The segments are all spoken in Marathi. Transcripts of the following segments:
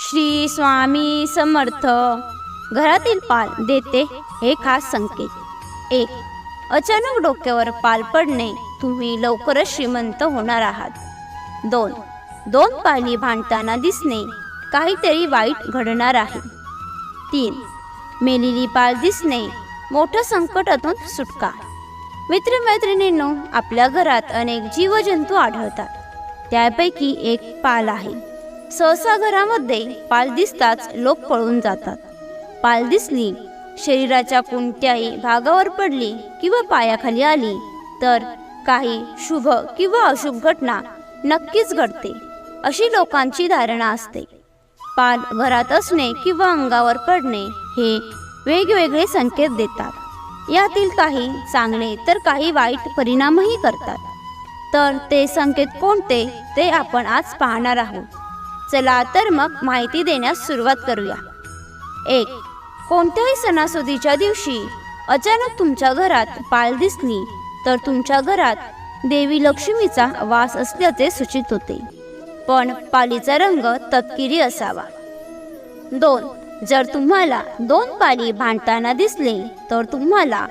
श्री स्वामी समर्थ. घरातील पाल देते हे खास संकेत. 1. अचानक डोक्यावर पाल पडणे, तुम्ही लवकरच श्रीमंत होणार आहात. 2. दोन पाली भांडताना दिसणे, काहीतरी वाईट घडणार आहे. 3. मेलेली पाल दिसणे, मोठ्या संकटातून सुटका. मित्रमैत्रिणींनो, आपल्या घरात अनेक जीवजंतू आढळतात. त्यापैकी एक पाल आहे. सहसा घरामध्ये पाल दिसताच लोक पळून जातात. पाल दिसली, शरीराच्या कोणत्याही भागावर पडली किंवा पायाखाली आली तर काही शुभ किंवा अशुभ घटना नक्कीच घडते, अशी लोकांची धारणा असते. पाल घरात असणे किंवा अंगावर पडणे हे वेगवेगळे संकेत देतात. यातील काही चांगले तर काही वाईट परिणामही करतात. तर ते संकेत कोणते ते आपण आज पाहणार आहोत. चला तर मग माहिती देण्यास सुरुवात करूया. 1. कोणत्याही सणासुदीच्या दिवशी अचानक तुमच्या घरात पाल दिसली तर तुमच्या घरात देवी लक्ष्मीचा वास असल्याचे सूचित होते, पण पालीचा रंग तपकिरी असावा. 2. जर तुम्हाला दोन पाली भांडताना दिसले तर तुम्हाला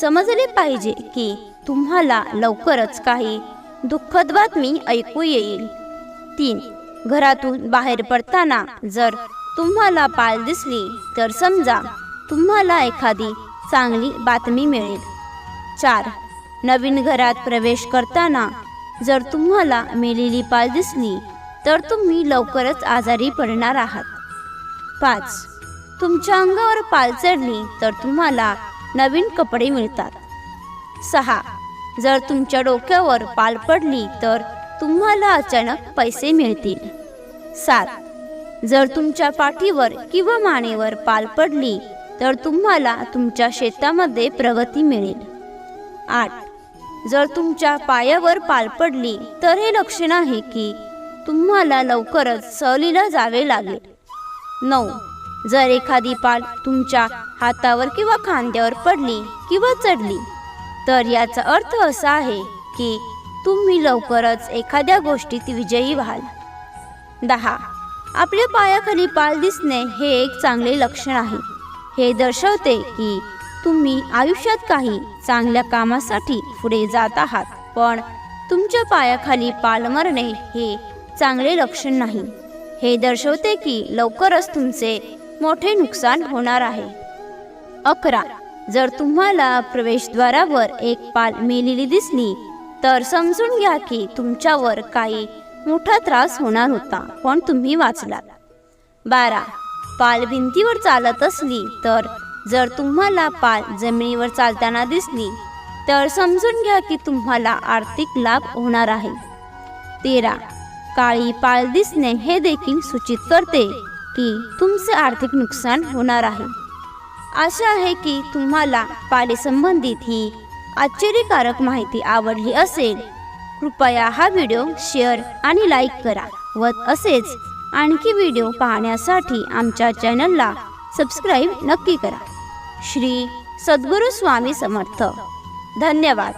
समजले पाहिजे की तुम्हाला लवकरच काही दुःखद बातमी ऐकू येईल. 3. घरातून बाहेर पडताना जर तुम्हाला पाल दिसली तर समजा तुम्हाला एखादी चांगली बातमी मिळेल. 4. नवीन घरात प्रवेश करताना जर तुम्हाला मेलेली पाल दिसली तर तुम्ही लवकरच आजारी पडणार आहात. 5. तुमच्या अंगावर पाल चढली तर तुम्हाला नवीन कपडे मिळतात. 6. जर तुमच्या डोक्यावर पाल पडली तर तुम्हाला अचानक पैसे मिळतील. 7. जर तुमच्या पाठीवर किंवा मानेवर पाल पडली तर तुम्हाला तुमच्या शेतामध्ये प्रगती मिळेल. 8. जर तुमच्या पायावर पाल पडली तर हे लक्षण आहे की तुम्हाला लवकरच सहलीला जावे लागेल. 9. जर एखादी पाल तुमच्या हातावर किंवा खांद्यावर पडली किंवा चढली तर याचा अर्थ असा आहे की तुम्ही लवकरच एखाद्या गोष्टीत विजयी व्हाल. 10. आपल्या पायाखाली पाल दिसणे हे एक चांगले लक्षण आहे. हे दर्शवते की तुम्ही आयुष्यात काही चांगल्या कामासाठी पुढे जात आहात, पण तुमच्या पायाखाली पाल मरणे हे चांगले लक्षण नाही. हे दर्शवते की लवकरच तुमचे मोठे नुकसान होणार आहे. 11. जर तुम्हाला प्रवेशद्वारावर एक पाल मेलेली दिसली तर समजून घ्या की तुमच्यावर काही मोठा त्रास होणार होता, पण तुम्ही वाचलात. 12. पाल भिंतीवर चालत असली तर जर तुम्हाला पाल जमिनीवर चालताना दिसली तर समजून घ्या की तुम्हाला आर्थिक लाभ होणार आहे. 13. काळी पाल दिसणे हे देखील सूचित करते की तुमचे आर्थिक नुकसान होणार आहे. आशा आहे की तुम्हाला पाली संबंधित ही आश्चर्यकारक माहिती आवडली असेल. कृपया हा व्हिडिओ शेअर आणि लाईक करा व असेच आणखी व्हिडिओ पाहण्यासाठी आमच्या चॅनलला सबस्क्राईब नक्की करा. श्री सद्गुरू स्वामी समर्थ. धन्यवाद.